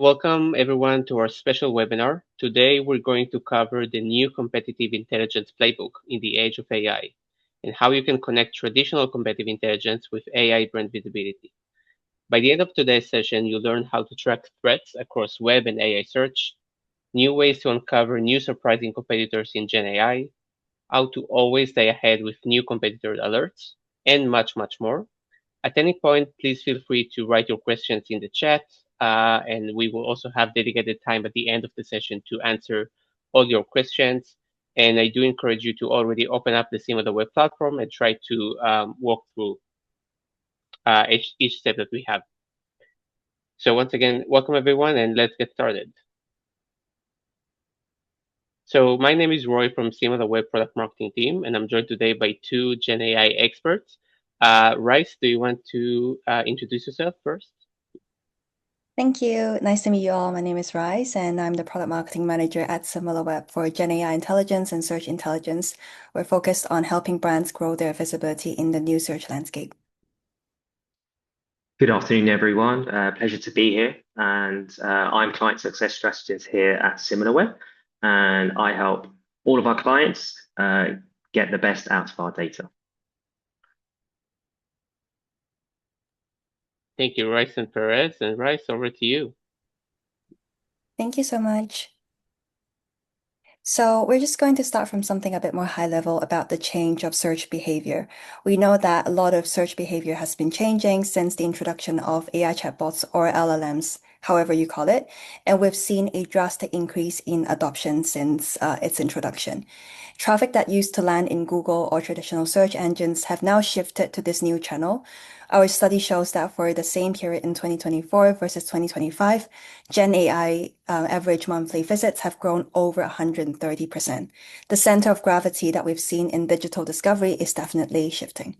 Welcome everyone to our special webinar. Today we're going to cover the new competitive intelligence playbook in the age of AI and how you can connect traditional competitive intelligence with AI brand visibility. By the end of today's session, you'll learn how to track threats across web and AI search, new ways to uncover new surprising competitors in Gen AI, how to always stay ahead with new competitor alerts, and much, much more. At any point, please feel free to write your questions in the chat, and we will also have dedicated time at the end of the session to answer all your questions. And I do encourage you to already open up the Similarweb platform and try to walk through each step that we have. So once again, welcome everyone, and let's get started. So my name is Roy from Similarweb product marketing team, and I'm joined today by two Gen AI experts. Rice, do you want to introduce yourself first? Thank you. Nice to meet you all. My name is Rice, and I'm the product marketing manager at Similarweb for Gen AI intelligence and search intelligence. We're focused on helping brands grow their visibility in the new search landscape. Good afternoon, everyone. Pleasure to be here. And I'm client success strategist here at Similarweb, and I help all of our clients get the best out of our data. Thank you, Rice and Perez. And Rice, over to you. Thank you so much. So we're just going to start from something a bit more high level about the change of search behavior. We know that a lot of search behavior has been changing since the introduction of AI chatbots or LLMs, however you call it, and we've seen a drastic increase in adoption since its introduction. Traffic that used to land in Google or traditional search engines have now shifted to this new channel. Our study shows that for the same period in 2024 versus 2025, Gen AI average monthly visits have grown over 130%. The center of gravity that we've seen in digital discovery is definitely shifting.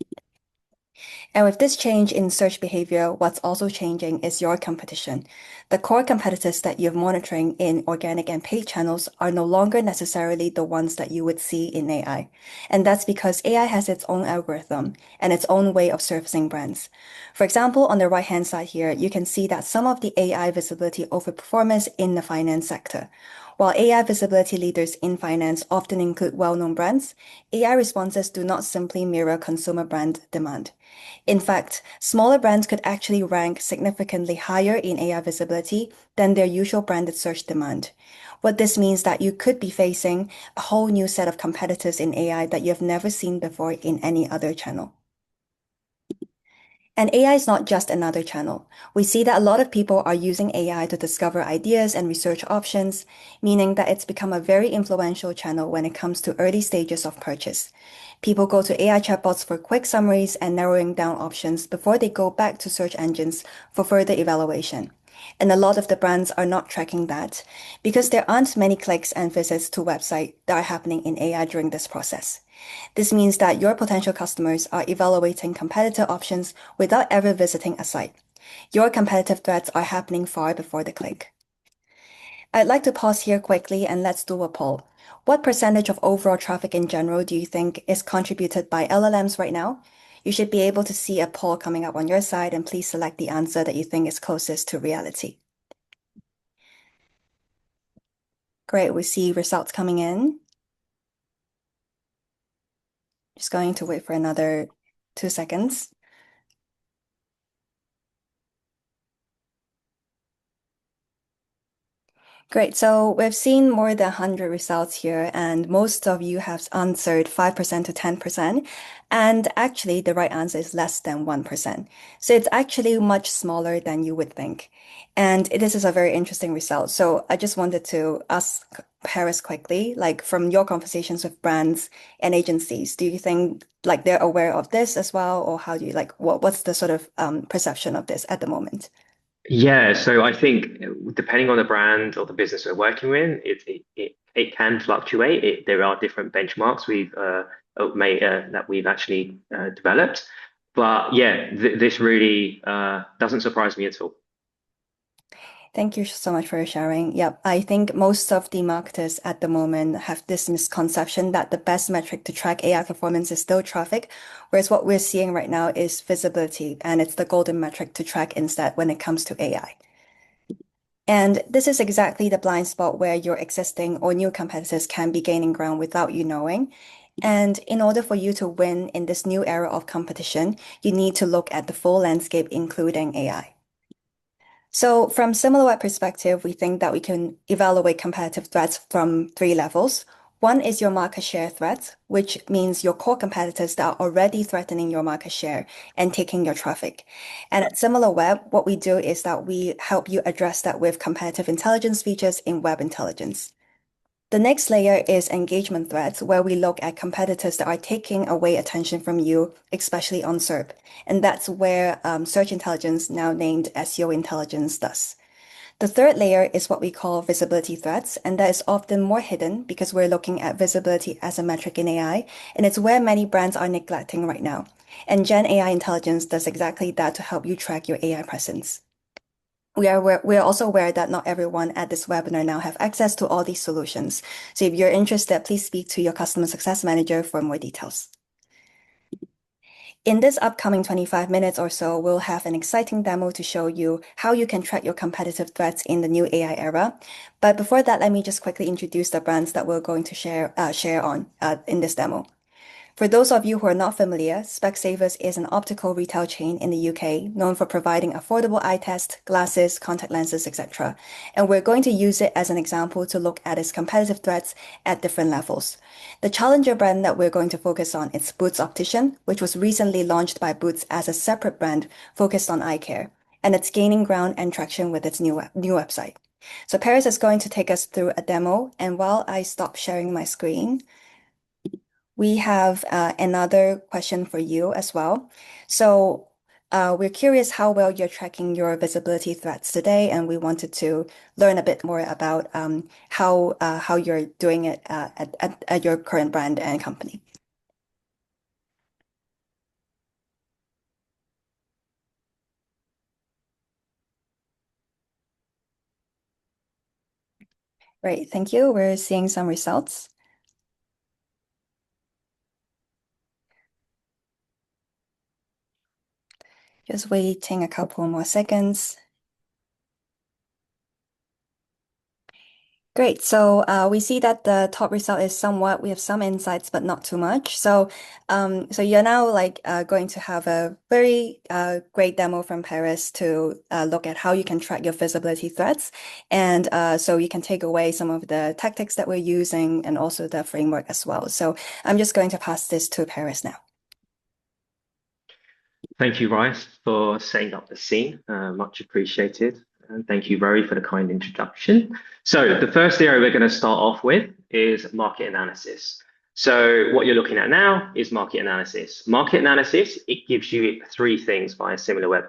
And with this change in search behavior, what's also changing is your competition. The core competitors that you're monitoring in organic and paid channels are no longer necessarily the ones that you would see in AI. And that's because AI has its own algorithm and its own way of surfacing brands. For example, on the right-hand side here, you can see that some of the AI visibility overperformance in the finance sector. While AI visibility leaders in finance often include well-known brands, AI responses do not simply mirror consumer brand demand. In fact, smaller brands could actually rank significantly higher in AI visibility than their usual branded search demand. What this means that you could be facing a whole new set of competitors in AI that you have never seen before in any other channel. And AI is not just another channel. We see that a lot of people are using AI to discover ideas and research options, meaning that it's become a very influential channel when it comes to early stages of purchase. People go to AI chatbots for quick summaries and narrowing down options before they go back to search engines for further evaluation. And a lot of the brands are not tracking that because there aren't many clicks and visits to website that are happening in AI during this process. This means that your potential customers are evaluating competitor options without ever visiting a site. Your competitive threats are happening far before the click. I'd like to pause here quickly and let's do a poll. What percentage of overall traffic in general do you think is contributed by LLMs right now? You should be able to see a poll coming up on your side, and please select the answer that you think is closest to reality. Great, we see results coming in. Just going to wait for another 2 seconds. Great. So we've seen more than 100 results here, and most of you have answered 5% to 10%. And actually, the right answer is less than 1%. So it's actually much smaller than you would think. And this is a very interesting result. So I just wanted to ask Paris quickly, like from your conversations with brands and agencies, do you think like they're aware of this as well? Or how do you like what's the sort of perception of this at the moment? Yeah, so I think depending on the brand or the business we're working with, it can fluctuate. There are different benchmarks we've made that we've actually developed. But yeah, this really doesn't surprise me at all. Thank you so much for sharing. Yep, I think most of the marketers at the moment have this misconception that the best metric to track AI performance is still traffic, whereas what we're seeing right now is visibility, and it's the golden metric to track instead when it comes to AI. And this is exactly the blind spot where your existing or new competitors can be gaining ground without you knowing. And in order for you to win in this new era of competition, you need to look at the full landscape, including AI. So from Similarweb perspective, we think that we can evaluate competitive threats from three levels. One is your market share threat, which means your core competitors that are already threatening your market share and taking your traffic. And at Similarweb, what we do is that we help you address that with competitive intelligence features in Web Intelligence. The next layer is engagement threats, where we look at competitors that are taking away attention from you, especially on SERP. And that's where search intelligence, now named SEO intelligence, does. The third layer is what we call visibility threats, and that is often more hidden because we're looking at visibility as a metric in AI, and it's where many brands are neglecting right now. And Gen AI Intelligence does exactly that to help you track your AI presence. We are also aware that not everyone at this webinar now have access to all these solutions. So if you're interested, please speak to your customer success manager for more details. In this upcoming 25 minutes or so, we'll have an exciting demo to show you how you can track your competitive threats in the new AI era. But before that, let me just quickly introduce the brands that we're going to share on in this demo. For those of you who are not familiar, Specsavers is an optical retail chain in the UK known for providing affordable eye tests, glasses, contact lenses, etc. And we're going to use it as an example to look at its competitive threats at different levels. The challenger brand that we're going to focus on is Boots Optician, which was recently launched by Boots as a separate brand focused on eye care, and it's gaining ground and traction with its new website. So Paris is going to take us through a demo, and while I stop sharing my screen, we have another question for you as well. So we're curious how well you're tracking your visibility threats today, and we wanted to learn a bit more about how you're doing it at your current brand and company. Great, thank you. We're seeing some results. Just waiting a couple more seconds. Great. So we see that the top result is we have some insights, but not too much. So you're now going to have a very great demo from Paris to look at how you can track your visibility threats. And so you can take away some of the tactics that we're using and also the framework as well. So I'm just going to pass this to Paris now. Thank you, Rice, for setting up the scene. Much appreciated. And thank you, Rory, for the kind introduction. So the first area we're going to start off with is market analysis. So what you're looking at now is market analysis. Market analysis, it gives you three things via Similarweb.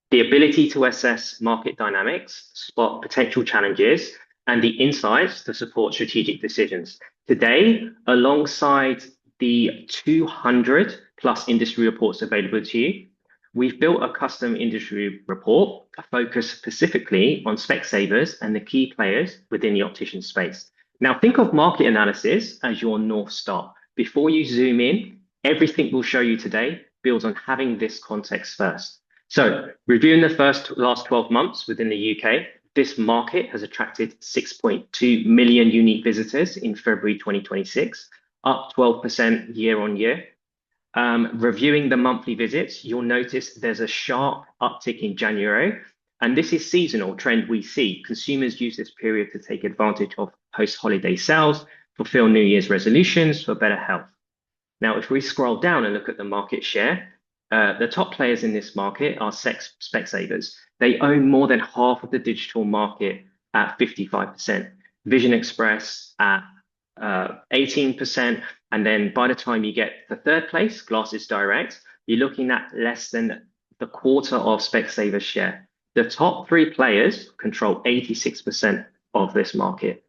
The ability to assess market dynamics, spot potential challenges, and the insights to support strategic decisions. Today, alongside the 200 plus industry reports available to you, we've built a custom industry report focused specifically on Specsavers and the key players within the optician space. Now, think of market analysis as your North Star. Before you zoom in, everything we'll show you today builds on having this context first. So, reviewing the last 12 months within the UK, this market has attracted 6.2 million unique visitors in February 2026, up 12% year on year. Reviewing the monthly visits, you'll notice there's a sharp uptick in January, and this is seasonal trend we see. Consumers use this period to take advantage of post-holiday sales, fulfill New Year's resolutions for better health. Now, if we scroll down and look at the market share, the top players in this market are Specsavers. They own more than half of the digital market at 55%, Vision Express at 18%, and then by the time you get the third place, Glasses Direct, you're looking at less than the quarter of Specsavers' share. The top three players control 86% of this market.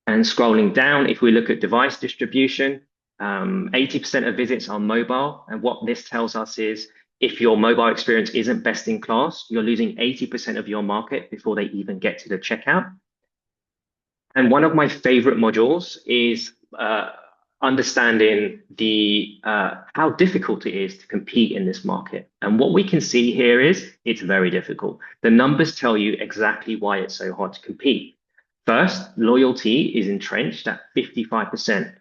And scrolling down, if we look at device distribution, 80% of visits are mobile. And what this tells us is if your mobile experience isn't best in class, you're losing 80% of your market before they even get to the checkout. And one of my favorite modules is understanding the how difficult it is to compete in this market. And what we can see here is it's very difficult. The numbers tell you exactly why it's so hard to compete. First, loyalty is entrenched at 55%.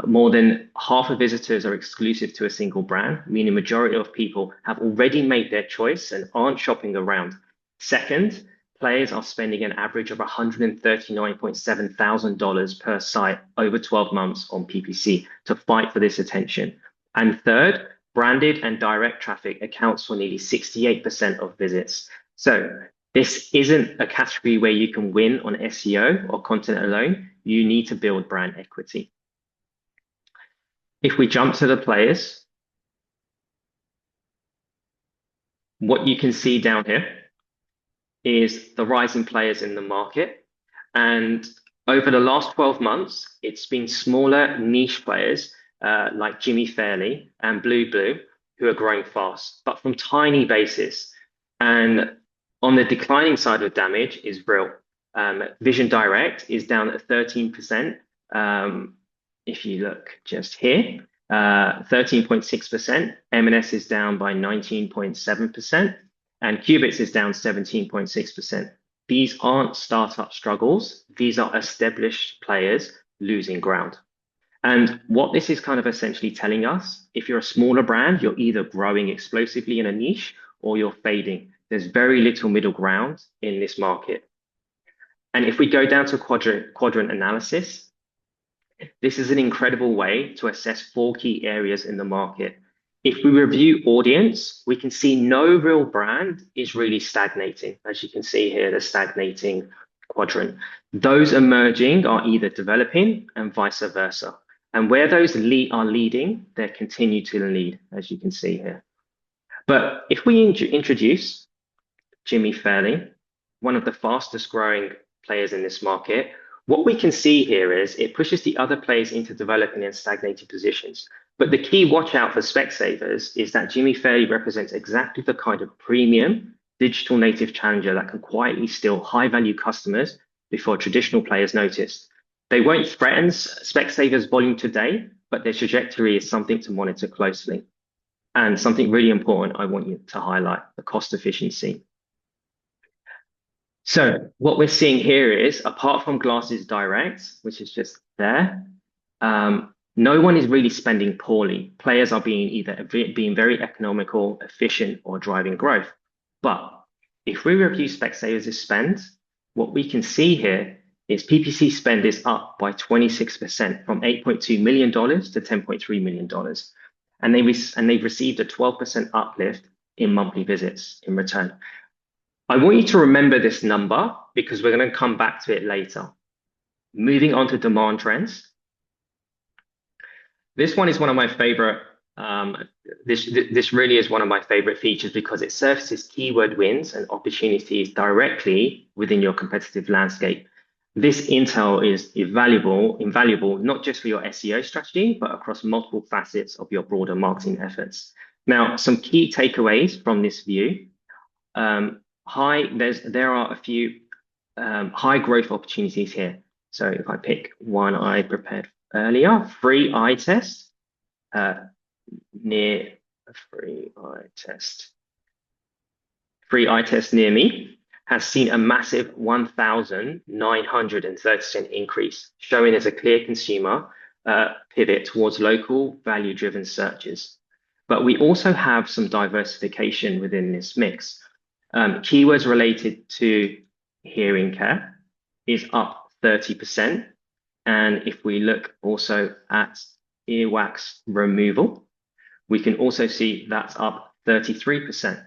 More than half of visitors are exclusive to a single brand, meaning majority of people have already made their choice and aren't shopping around. Second, players are spending an average of $139,700 per site over 12 months on PPC to fight for this attention. And third, branded and direct traffic accounts for nearly 68% of visits. So this isn't a category where you can win on SEO or content alone. You need to build brand equity. If we jump to the players, what you can see down here is the rising players in the market. And over the last 12 months, it's been smaller niche players like Jimmy Fairley and Blue Blue who are growing fast, but from tiny bases. And on the declining side of damage is Brill. Vision Direct is down at 13%. If you look just here, 13.6%. M&S is down by 19.7%. And Qubits is down 17.6%. These aren't startup struggles. These are established players losing ground. And what this is kind of essentially telling us, if you're a smaller brand, you're either growing explosively in a niche or you're fading. There's very little middle ground in this market. And if we go down to quadrant analysis, this is an incredible way to assess 4 key areas in the market. If we review audience, we can see no real brand is really stagnating. As you can see here, the stagnating quadrant. Those emerging are either developing and vice versa. And where those are leading, they continue to lead, as you can see here. But if we introduce Jimmy Fairley, one of the fastest growing players in this market, what we can see here is it pushes the other players into developing and stagnating positions. But the key watch out for Specsavers is that Jimmy Fairley represents exactly the kind of premium digital native challenger that can quietly steal high value customers before traditional players notice. They won't threaten Specsavers volume today, but their trajectory is something to monitor closely. And something really important I want you to highlight, the cost efficiency. So what we're seeing here is, apart from Glasses Direct, which is just there, no one is really spending poorly. Players are being very economical, efficient, or driving growth. But if we review Specsavers' spend, what we can see here is PPC spend is up by 26% from $8.2 million to $10.3 million. And they've received a 12% uplift in monthly visits in return. I want you to remember this number because we're going to come back to it later. Moving on to demand trends. This one is one of my favorite. This really is one of my favorite features because it surfaces keyword wins and opportunities directly within your competitive landscape. This intel is invaluable, not just for your SEO strategy, but across multiple facets of your broader marketing efforts. Now, some key takeaways from this view. There are a few high growth opportunities here. So if I pick one I prepared earlier, free eye test near me has seen a massive 1,930% increase, showing as a clear consumer pivot towards local value-driven searches. But we also have some diversification within this mix. Keywords related to hearing care is up 30%. And if we look also at earwax removal, we can also see that's up 33%.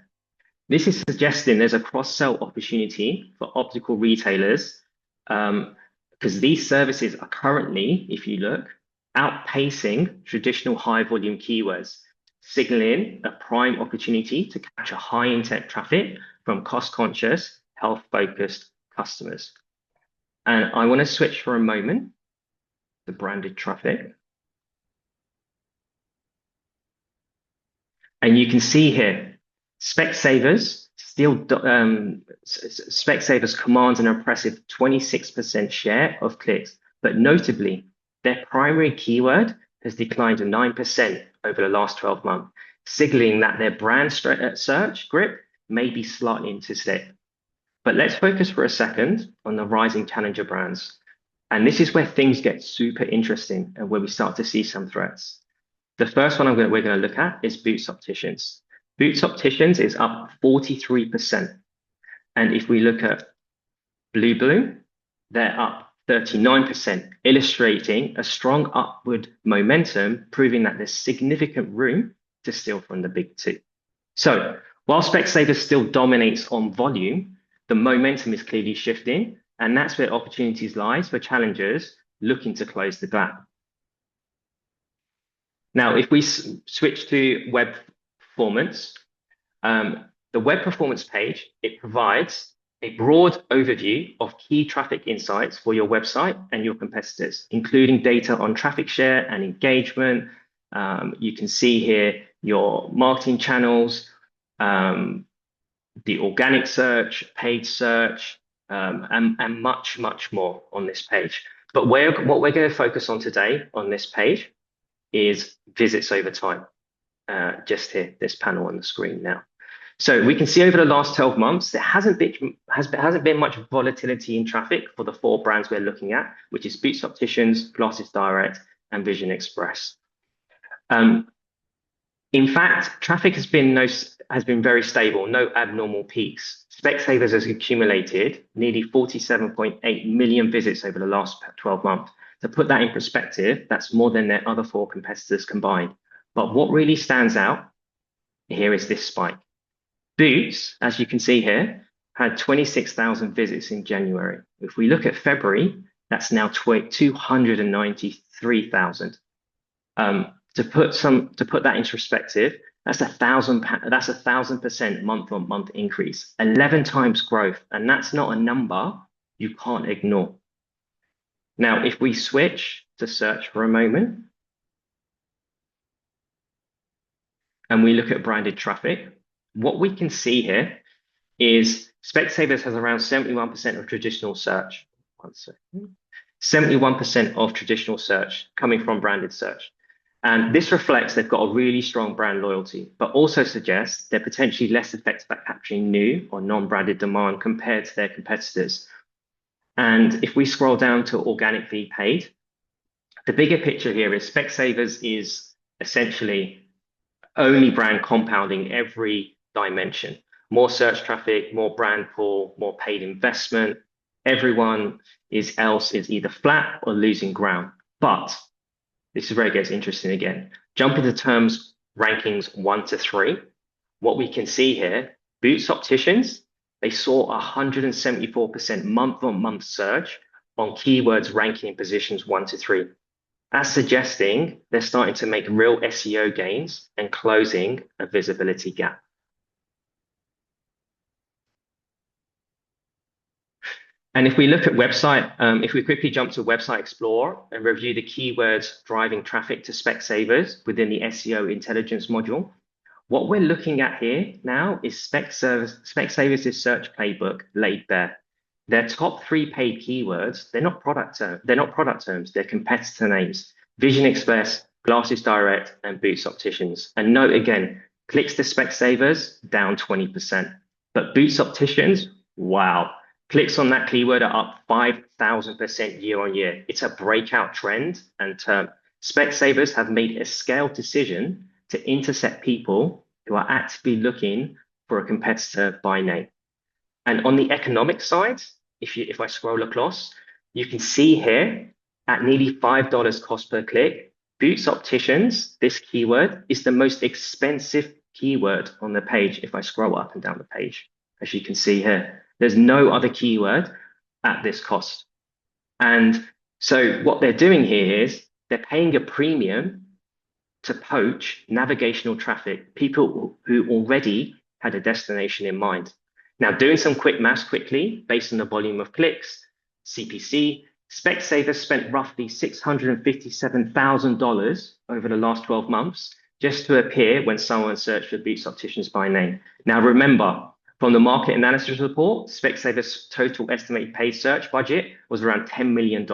This is suggesting there's a cross-sell opportunity for optical retailers because these services are currently, if you look, outpacing traditional high volume keywords, signaling a prime opportunity to capture high intent traffic from cost-conscious, health-focused customers. And I want to switch for a moment to branded traffic. And you can see here, Specsavers commands an impressive 26% share of clicks, but notably, their primary keyword has declined to 9% over the last 12 months, signaling that their brand search grip may be slightly into step. But let's focus for a second on the rising challenger brands. And this is where things get super interesting and where we start to see some threats. The first one we're going to look at is Boots Opticians. Boots Opticians is up 43%. And if we look at Blue, they're up 39%, illustrating a strong upward momentum, proving that there's significant room to steal from the big two. So while Specsavers still dominates on volume, the momentum is clearly shifting, and that's where opportunities lies for challengers looking to close the gap. Now, if we switch to web performance, the web performance page, it provides a broad overview of key traffic insights for your website and your competitors, including data on traffic share and engagement. You can see here your marketing channels, the organic search, paid search, and much, much more on this page. But what we're going to focus on today on this page is visits over time. Just here, this panel on the screen now. So we can see over the last 12 months, there hasn't been much volatility in traffic for the 4 brands we're looking at, which is Boots Opticians, Glasses Direct, and Vision Express. In fact, traffic has been very stable, no abnormal peaks. Specsavers has accumulated nearly 47.8 million visits over the last 12 months. To put that in perspective, that's more than their other 4 competitors combined. But what really stands out here is this spike. Boots, as you can see here, had 26,000 visits in January. If we look at February, that's now 293,000. To put that into perspective, that's 1,000% month-on-month increase, 11 times growth, and that's not a number you can't ignore. Now, if we switch to search for a moment, and we look at branded traffic, what we can see here is Specsavers has around 71% of traditional search. 71% of traditional search coming from branded search. And this reflects they've got a really strong brand loyalty, but also suggests they're potentially less effective at capturing new or non-branded demand compared to their competitors. And if we scroll down to organic v paid, the bigger picture here is Specsavers is essentially only brand compounding every dimension. More search traffic, more brand pull, more paid investment. Everyone else is either flat or losing ground. But this is where it gets interesting again. Jump into terms rankings 1 to 3. What we can see here, Boots Opticians, they saw 174% month-on-month surge on keywords ranking in positions 1 to 3. That's suggesting they're starting to make real SEO gains and closing a visibility gap. And if we look at website, if we quickly jump to Website Explorer and review the keywords driving traffic to Specsavers within the SEO intelligence module, what we're looking at here now is Specsavers' search playbook laid bare. Their top 3 paid keywords, they're not product terms, they're competitor names. Vision Express, Glasses Direct, and Boots Opticians. And note again, clicks to Specsavers down 20%. But Boots Opticians, wow. Clicks on that keyword are up 5,000% year on year. It's a breakout trend, and Specsavers have made a scaled decision to intercept people who are actively looking for a competitor by name. And on the economic side, if I scroll across, you can see here at nearly $5 cost per click, Boots Opticians, this keyword is the most expensive keyword on the page. If I scroll up and down the page, as you can see here, there's no other keyword at this cost. And so what they're doing here is they're paying a premium to poach navigational traffic, people who already had a destination in mind. Now, doing some quick maths quickly, based on the volume of clicks, CPC, Specsavers spent roughly $657,000 over the last 12 months just to appear when someone searched for Boots Opticians by name. Now, remember, from the market analysis report, Specsavers' total estimated paid search budget was around $10 million.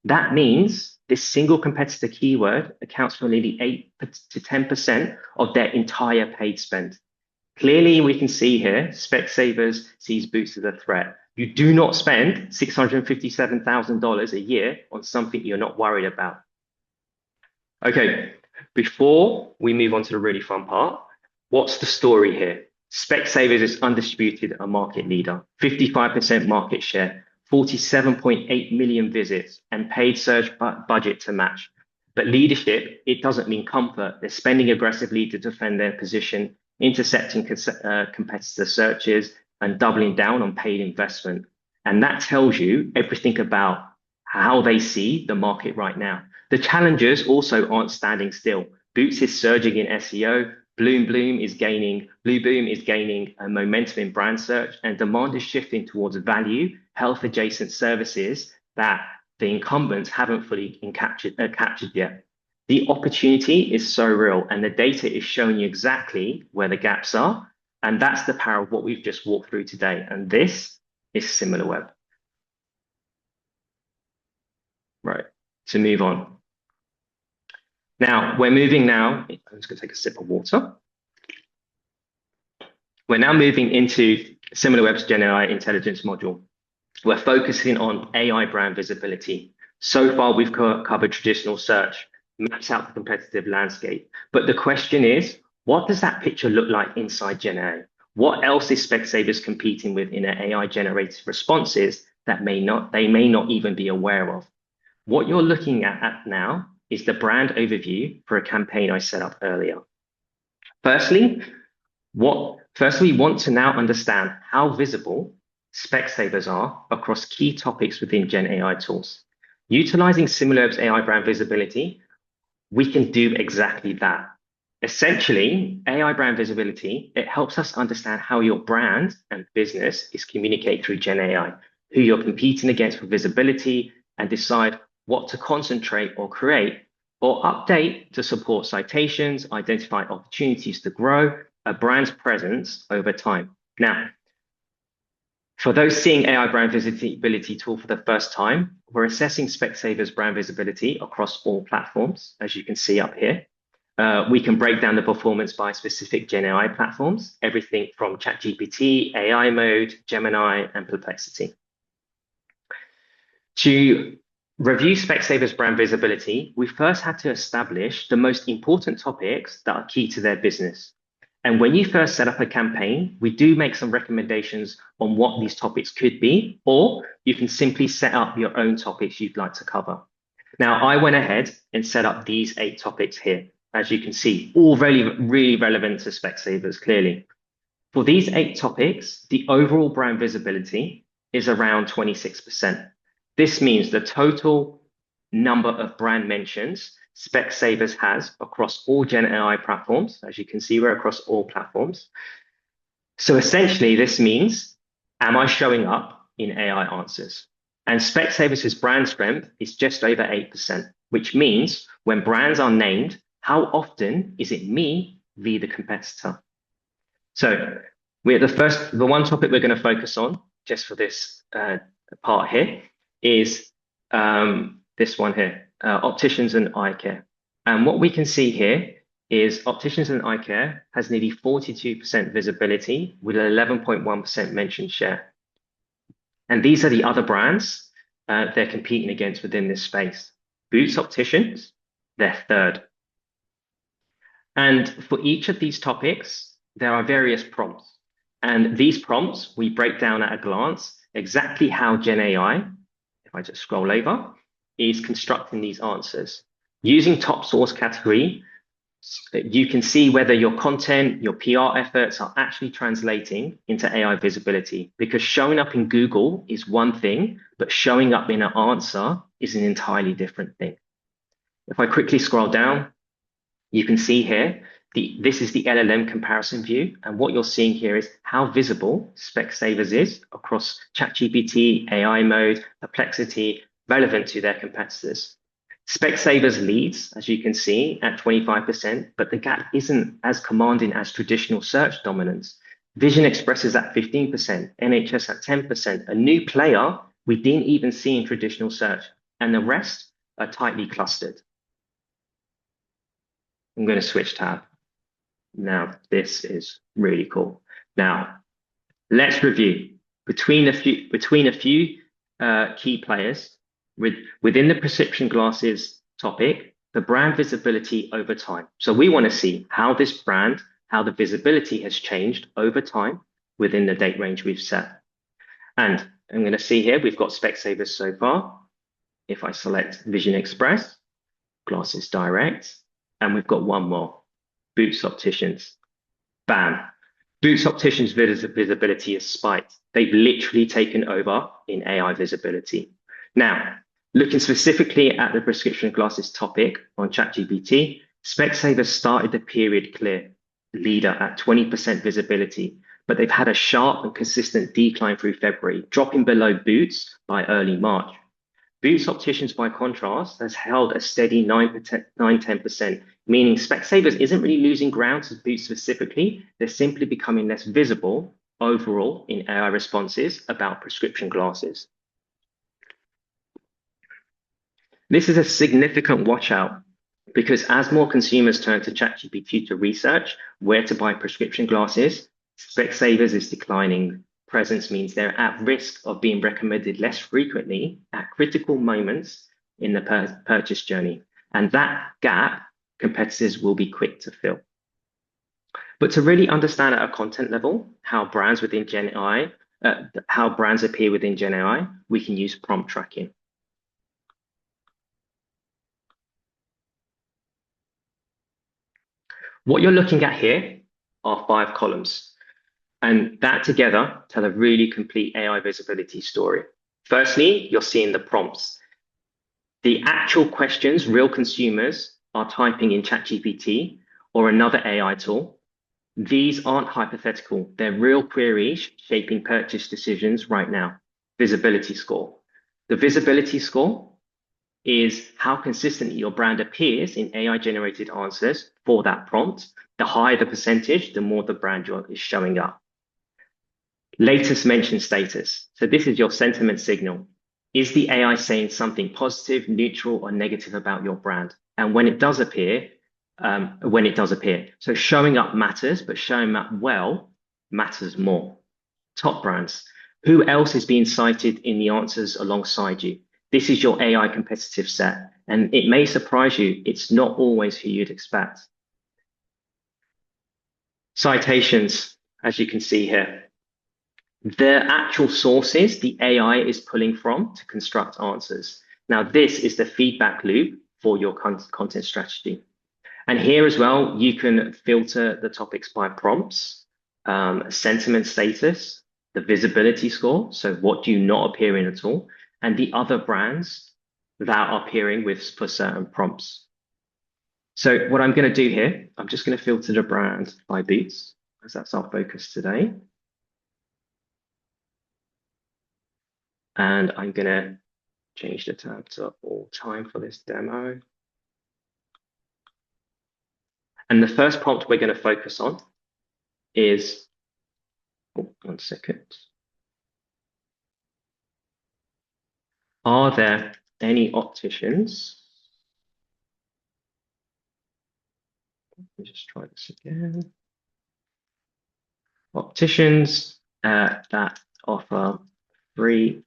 That means this single competitor keyword accounts for nearly 8 to 10% of their entire paid spend. Clearly, we can see here, Specsavers sees Boots as a threat. You do not spend $657,000 a year on something you're not worried about. Okay, before we move on to the really fun part, what's the story here? Specsavers is undisputed a market leader, 55% market share, 47.8 million visits, and paid search budget to match. But leadership, it doesn't mean comfort. They're spending aggressively to defend their position, intercepting competitor searches, and doubling down on paid investment. And that tells you everything about how they see the market right now. The challengers also aren't standing still. Boots is surging in SEO. Blue Boom is gaining momentum in brand search, and demand is shifting towards value, health adjacent services that the incumbents haven't fully captured yet. The opportunity is so real, and the data is showing you exactly where the gaps are. And that's the power of what we've just walked through today. And this is Similarweb. Right, to move on. Now, we're moving now. I'm just going to take a sip of water. We're now moving into Similarweb's Gen AI intelligence module. We're focusing on AI brand visibility. So far, we've covered traditional search, maps out the competitive landscape. But the question is, what does that picture look like inside Gen AI? What else is Specsavers competing with in their AI-generated responses that they may not even be aware of? What you're looking at now is the brand overview for a campaign I set up earlier. Firstly, we want to now understand how visible Specsavers are across key topics within Gen AI tools. Utilizing Similarweb's AI brand visibility, we can do exactly that. Essentially, AI brand visibility, it helps us understand how your brand and business is communicated through Gen AI, who you're competing against for visibility, and decide what to concentrate or create or update to support citations, identify opportunities to grow a brand's presence over time. Now, for those seeing AI brand visibility tool for the first time, we're assessing Specsavers brand visibility across all platforms, as you can see up here. We can break down the performance by specific Gen AI platforms, everything from ChatGPT, AI Mode, Gemini, and Perplexity. To review Specsavers brand visibility, we first had to establish the most important topics that are key to their business. And when you first set up a campaign, we do make some recommendations on what these topics could be, or you can simply set up your own topics you'd like to cover. Now, I went ahead and set up these 8 topics here. As you can see, all really relevant to Specsavers, clearly. For these 8 topics, the overall brand visibility is around 26%. This means the total number of brand mentions Specsavers has across all Gen AI platforms. As you can see, we're across all platforms. So essentially, this means, am I showing up in AI answers? And Specsavers' brand strength is just over 8%, which means when brands are named, how often is it me v the competitor? So the one topic we're going to focus on just for this part here is this one here, opticians and eye care. And what we can see here is opticians and eye care has nearly 42% visibility with an 11.1% mention share. And these are the other brands they're competing against within this space. Boots Opticians, they're third. And for each of these topics, there are various prompts. And these prompts, we break down at a glance exactly how Gen AI, if I just scroll over, is constructing these answers. Using top source category, you can see whether your content, your PR efforts are actually translating into AI visibility, because showing up in Google is one thing, but showing up in an answer is an entirely different thing. If I quickly scroll down, you can see here, this is the LLM comparison view. And what you're seeing here is how visible Specsavers is across ChatGPT, AI Mode, Perplexity, relevant to their competitors. Specsavers leads, as you can see, at 25%, but the gap isn't as commanding as traditional search dominance. Vision Express is at 15%, NHS at 10%, a new player we didn't even see in traditional search. and the rest are tightly clustered. I'm going to switch tab. Now, this is really cool. Now, let's review between a few key players within the prescription glasses topic, the brand visibility over time. So we want to see how this brand, how the visibility has changed over time within the date range we've set. And I'm going to see here, we've got Specsavers so far. If I select Vision Express, Glasses Direct, and we've got one more, Boots Opticians. Bam. Boots Opticians visibility is spiked. They've literally taken over in AI visibility. Now, looking specifically at the prescription glasses topic on ChatGPT, Specsavers started the period clear leader at 20% visibility, but they've had a sharp and consistent decline through February, dropping below Boots by early March. Boots Opticians, by contrast, has held a steady 9-10%, meaning Specsavers isn't really losing ground to Boots specifically. They're simply becoming less visible overall in AI responses about prescription glasses. This is a significant watch out because as more consumers turn to ChatGPT to research where to buy prescription glasses, Specsavers is declining. Presence means they're at risk of being recommended less frequently at critical moments in the purchase journey. And that gap, competitors will be quick to fill. But to really understand at a content level how brands within Gen AI, how brands appear within Gen AI, we can use prompt tracking. What you're looking at here are 5 columns. And that together tell a really complete AI visibility story. Firstly, you're seeing the prompts. The actual questions real consumers are typing in ChatGPT or another AI tool. These aren't hypothetical. They're real queries shaping purchase decisions right now. Visibility score. The visibility score is how consistently your brand appears in AI-generated answers for that prompt. The higher the percentage, the more the brand is showing up. Latest mention status. So this is your sentiment signal. Is the AI saying something positive, neutral, or negative about your brand? And when it does appear, So showing up matters, but showing up well matters more. Top brands. Who else is being cited in the answers alongside you? This is your AI competitive set, and it may surprise you. It's not always who you'd expect. Citations, as you can see here. The actual sources the AI is pulling from to construct answers. Now, this is the feedback loop for your content strategy. And here as well, you can filter the topics by prompts, sentiment status, the visibility score, so what do you not appear in at all, and the other brands that are appearing for certain prompts. So what I'm going to do here, I'm just going to filter the brand by Boots, because that's our focus today. And I'm going to change the tab to all time for this demo. And the first prompt we're going to focus on is, oh, 1 second. Are there any opticians? Let me just try this again. Opticians that offer free.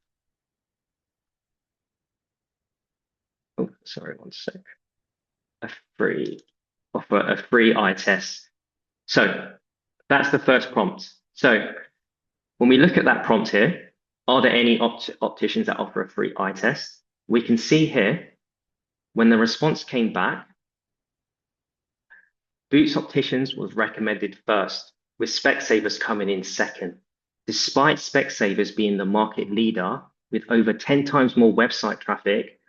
Oh, sorry, 1 sec. Offer a free eye test. So that's the first prompt. So when we look at that prompt here, are there any opticians that offer a free eye test? We can see here, when the response came back, Boots Opticians was recommended first, with Specsavers coming in second. Despite Specsavers being the market leader with over 10 times more website traffic,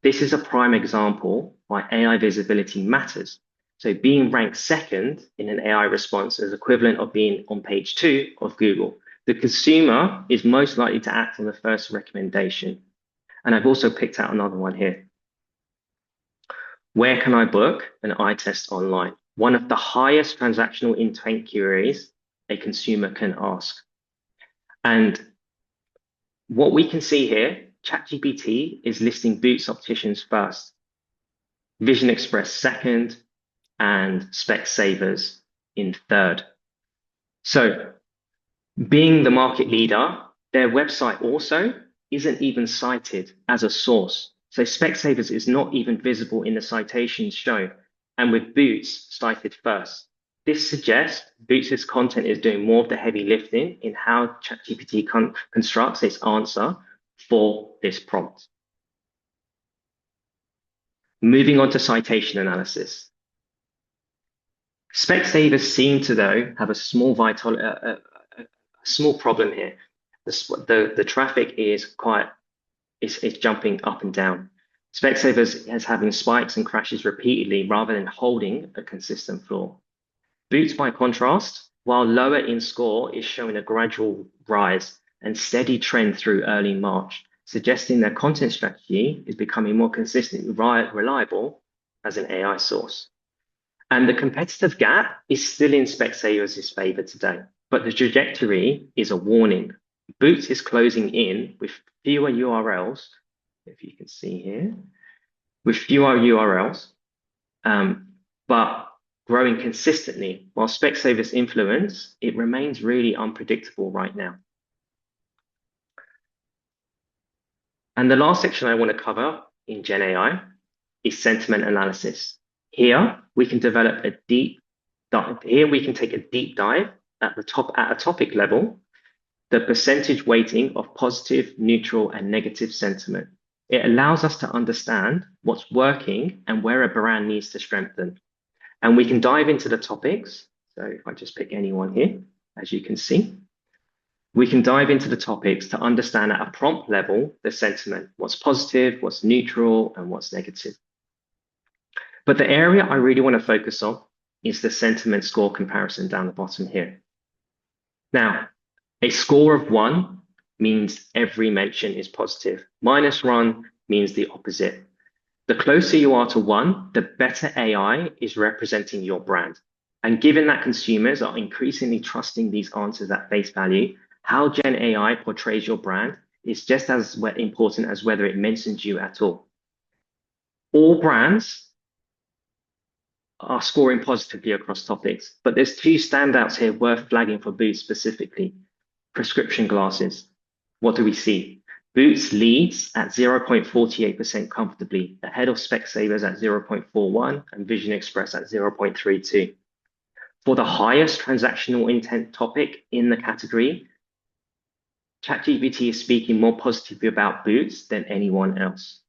this is a prime example why AI visibility matters. So being ranked second in an AI response is equivalent of being on page 2 of Google. The consumer is most likely to act on the first recommendation. And I've also picked out another one here. Where can I book an eye test online? One of the highest transactional intent queries a consumer can ask. And what we can see here ChatGPT is listing Boots Opticians first, Vision Express second, and Specsavers in third. So being the market leader, their website also isn't even cited as a source. So Specsavers is not even visible in the citations shown, and with Boots cited first. This suggests Boots' content is doing more of the heavy lifting in how ChatGPT constructs its answer for this prompt. Moving on to citation analysis. Specsavers seem to, though, have a small small problem here. The traffic is it's jumping up and down. Specsavers is having spikes and crashes repeatedly rather than holding a consistent floor. Boots, by contrast, while lower in score, is showing a gradual rise and steady trend through early March, suggesting their content strategy is becoming more consistently reliable as an AI source. And the competitive gap is still in Specsavers' favor today, but the trajectory is a warning. Boots is closing in with fewer URLs, if you can see here, with fewer URLs, but growing consistently, while Specsavers' influence, it remains really unpredictable right now. And the last section I want to cover in Gen AI is sentiment analysis. Here we can take a deep dive at a topic level, the percentage weighting of positive, neutral, and negative sentiment. It allows us to understand what's working and where a brand needs to strengthen. And we can dive into the topics. So if I just pick anyone here, as you can see, we can dive into the topics to understand at a prompt level the sentiment, what's positive, what's neutral, and what's negative. But the area I really want to focus on is the sentiment score comparison down the bottom here. Now, a score of 1 means every mention is positive. -1 means the opposite. The closer you are to 1, the better AI is representing your brand. And given that consumers are increasingly trusting these answers at face value, how Gen AI portrays your brand is just as important as whether it mentions you at all. All brands are scoring positively across topics, but there's 2 standouts here worth flagging for Boots specifically. Prescription glasses. What do we see? Boots leads at 0.48% comfortably, ahead of Specsavers at 0.41 and Vision Express at 0.32. For the highest transactional intent topic in the category, ChatGPT is speaking more positively about Boots than anyone else.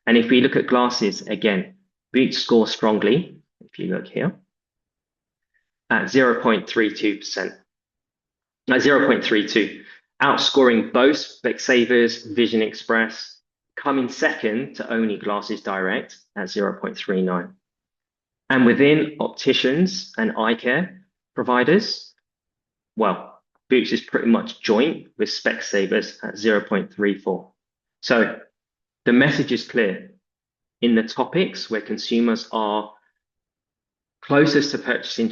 And if we look at glasses, again, Boots scores strongly, if you look here, at 0.32%. 0.32, outscoring both Specsavers, Vision Express, coming second to only Glasses Direct at 0.39. And within opticians and eye care providers, well, Boots is pretty much joint with Specsavers at 0.34. So the message is clear. In the topics where consumers are closest to purchasing,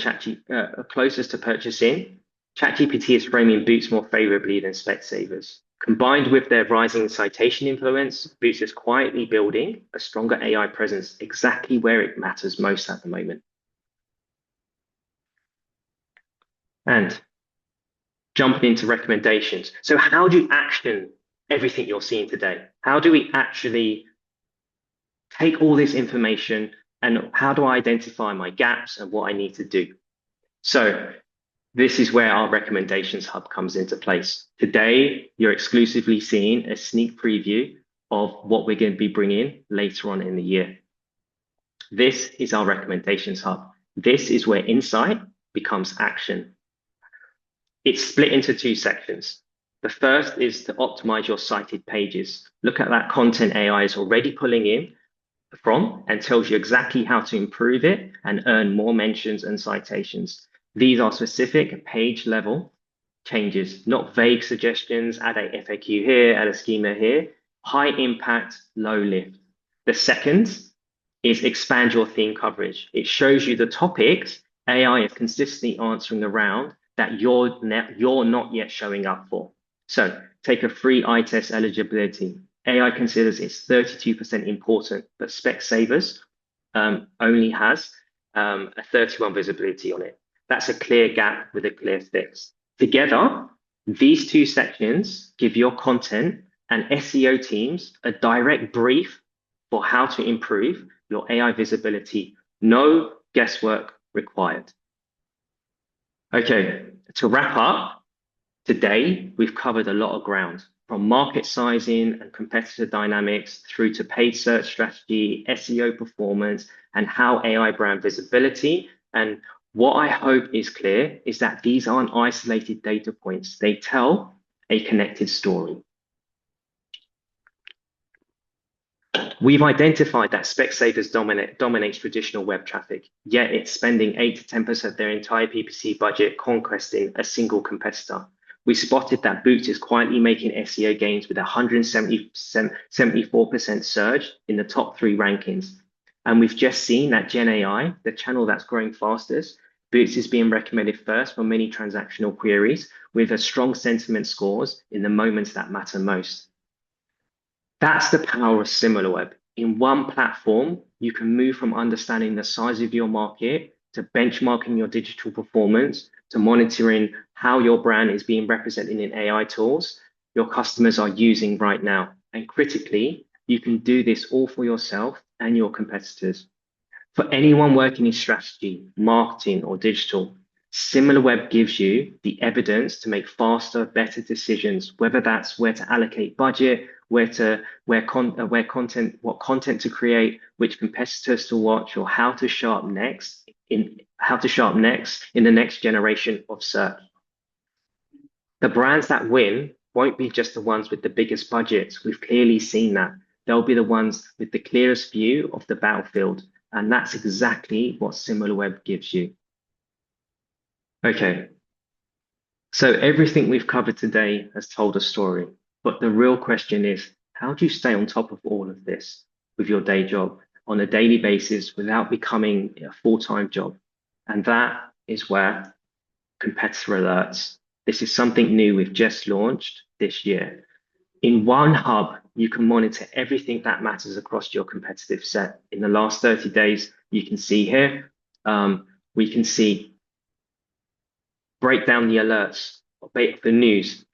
ChatGPT is framing Boots more favorably than Specsavers. Combined with their rising citation influence, Boots is quietly building a stronger AI presence exactly where it matters most at the moment. And jumping into recommendations. So how do you action everything you're seeing today? How do we actually take all this information and how do I identify my gaps and what I need to do? So this is where our recommendations hub comes into place. Today, you're exclusively seeing a sneak preview of what we're going to be bringing later on in the year. This is our recommendations hub. This is where insight becomes action. It's split into 2 sections. The first is to optimize your cited pages. Look at that content AI is already pulling in from and tells you exactly how to improve it and earn more mentions and citations. These are specific page level changes, not vague suggestions, add a FAQ here, add a schema here, high impact, low lift. The second is expand your theme coverage. It shows you the topics AI is consistently answering around that you're not yet showing up for. So take a free eye test eligibility. AI considers it's 32% important, but Specsavers only has a 31 visibility on it. That's a clear gap with a clear fix. Together, these two sections give your content and SEO teams a direct brief for how to improve your AI visibility. No guesswork required. Okay, to wrap up, today we've covered a lot of ground from market sizing and competitor dynamics through to paid search strategy, SEO performance, and how AI brand visibility. And what I hope is clear is that these aren't isolated data points. They tell a connected story. We've identified that Specsavers dominates traditional web traffic, yet it's spending 8 to 10% of their entire PPC budget conquesting a single competitor. We spotted that Boots is quietly making SEO gains with a 174% surge in the top 3 rankings. And we've just seen that Gen AI, the channel that's growing fastest, Boots is being recommended first for many transactional queries with a strong sentiment scores in the moments that matter most. That's the power of Similarweb. In one platform, you can move from understanding the size of your market to benchmarking your digital performance to monitoring how your brand is being represented in AI tools your customers are using right now. And critically, you can do this all for yourself and your competitors. For anyone working in strategy, marketing, or digital, Similarweb gives you the evidence to make faster, better decisions, whether that's where to allocate budget, what content to create, which competitors to watch, or how to show up next in the next generation of search. The brands that win won't be just the ones with the biggest budgets. We've clearly seen that. They'll be the ones with the clearest view of the battlefield. And that's exactly what Similarweb gives you. Okay, so everything we've covered today has told a story. But the real question is, how do you stay on top of all of this with your day job on a daily basis without becoming a full-time job? And that is where competitor alerts. This is something new we've just launched this year. In one hub, you can monitor everything that matters across your competitive set. In the last 30 days, you can see here, we can see break down the alerts, the news.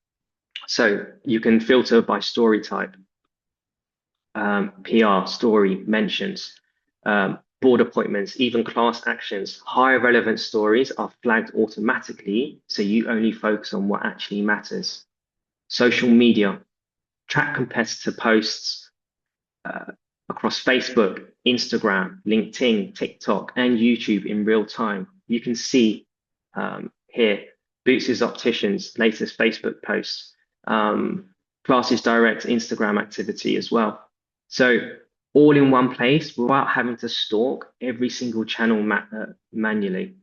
So you can filter by story type, PR, story, mentions, board appointments, even class actions. Higher relevant stories are flagged automatically, so you only focus on what actually matters. Social media, track competitor posts across Facebook, Instagram, LinkedIn, TikTok, and YouTube in real time. You can see here Boots' Opticians' latest Facebook posts, Classes Direct Instagram activity as well. So all in one place without having to stalk every single channel manually.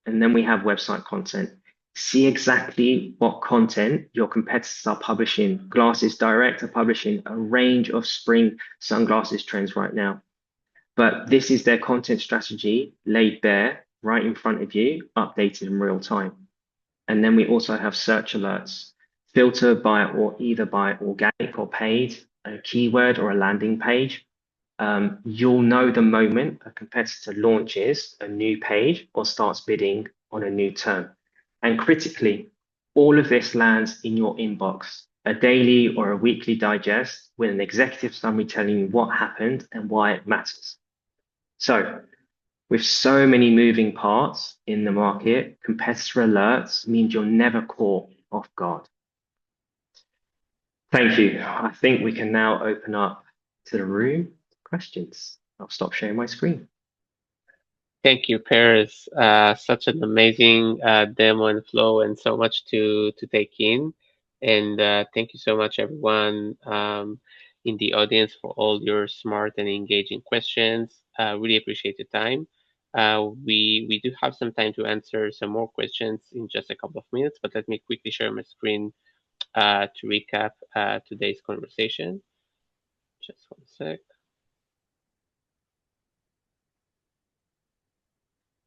And then we have website content. See exactly what content your competitors are publishing. Glasses Direct are publishing a range of spring sunglasses trends right now. But this is their content strategy laid bare right in front of you, updated in real time. And then we also have search alerts, filter by or either by organic or paid, a keyword or a landing page. You'll know the moment a competitor launches a new page or starts bidding on a new term. And critically, all of this lands in your inbox, a daily or a weekly digest with an executive summary telling you what happened and why it matters. So with so many moving parts in the market, competitor alerts means you're never caught off guard. Thank you. I think we can now open up to the room. Questions? I'll stop sharing my screen. Thank you, Paris. Such an amazing demo and flow, and so much to take in. And thank you so much, everyone in the audience, for all your smart and engaging questions. Really appreciate the time. We do have some time to answer some more questions in just a couple of minutes, but let me quickly share my screen to recap today's conversation. Just one sec.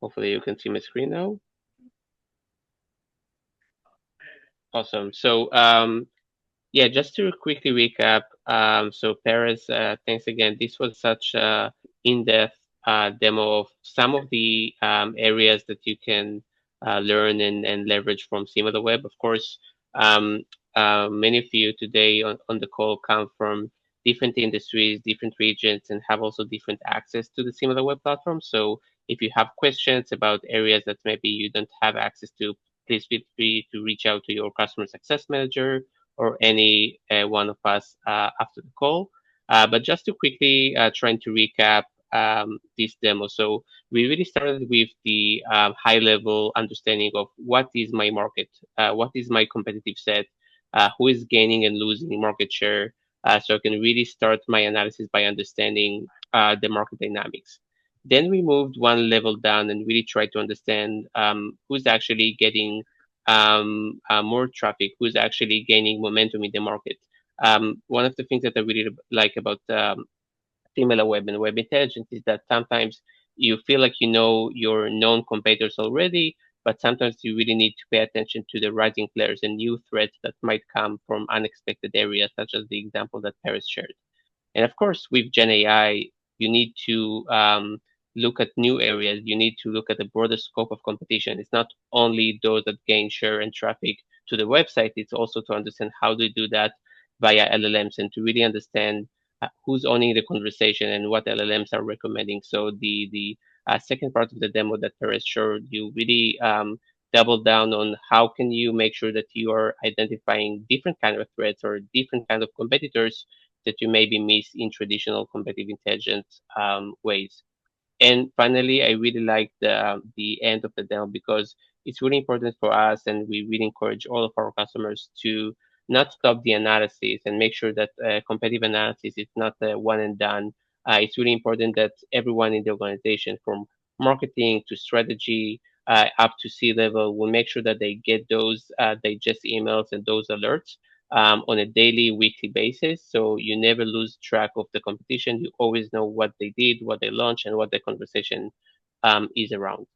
Hopefully you can see my screen now. Awesome. So Yeah, just to quickly recap, so Paris, thanks again. This was such a in-depth demo of some of the areas that you can learn and leverage from Similarweb. Of course, um, many of you today on the call come from different industries, different regions, and have also different access to the Similarweb platform. So if you have questions about areas that maybe you don't have access to, please feel free to reach out to your customer success manager or any one of us after the call. But just to quickly trying to recap this demo. So we really started with the high level understanding of what is my market, what is my competitive set, who is gaining and losing market share. So I can really start my analysis by understanding the market dynamics. Then we moved one level down and really tried to understand who's actually getting more traffic, who's actually gaining momentum in the market. One of the things that I really like about Similarweb and web intelligence is that sometimes you feel like you know your known competitors already, but sometimes you really need to pay attention to the rising players and new threats that might come from unexpected areas, such as the example that Paris shared. And of course, with Gen AI, you need to look at new areas. You need to look at the broader scope of competition. It's not only those that gain share and traffic to the website. It's also to understand how they do that via LLMs and to really understand who's owning the conversation and what LLMs are recommending. So the second part of the demo that Perez showed, you really double down on how can you make sure that you are identifying different kind of threats or different kind of competitors that you maybe miss in traditional competitive intelligence ways. And finally, I really like the end of the demo because it's really important for us, and we really encourage all of our customers to not stop the analysis and make sure that competitive analysis is not one and done. It's really important that everyone in the organization, from marketing to strategy up to C level, will make sure that they get those digest emails and those alerts on a daily, weekly basis. So you never lose track of the competition. You always know what they did, what they launched, and what the conversation is around.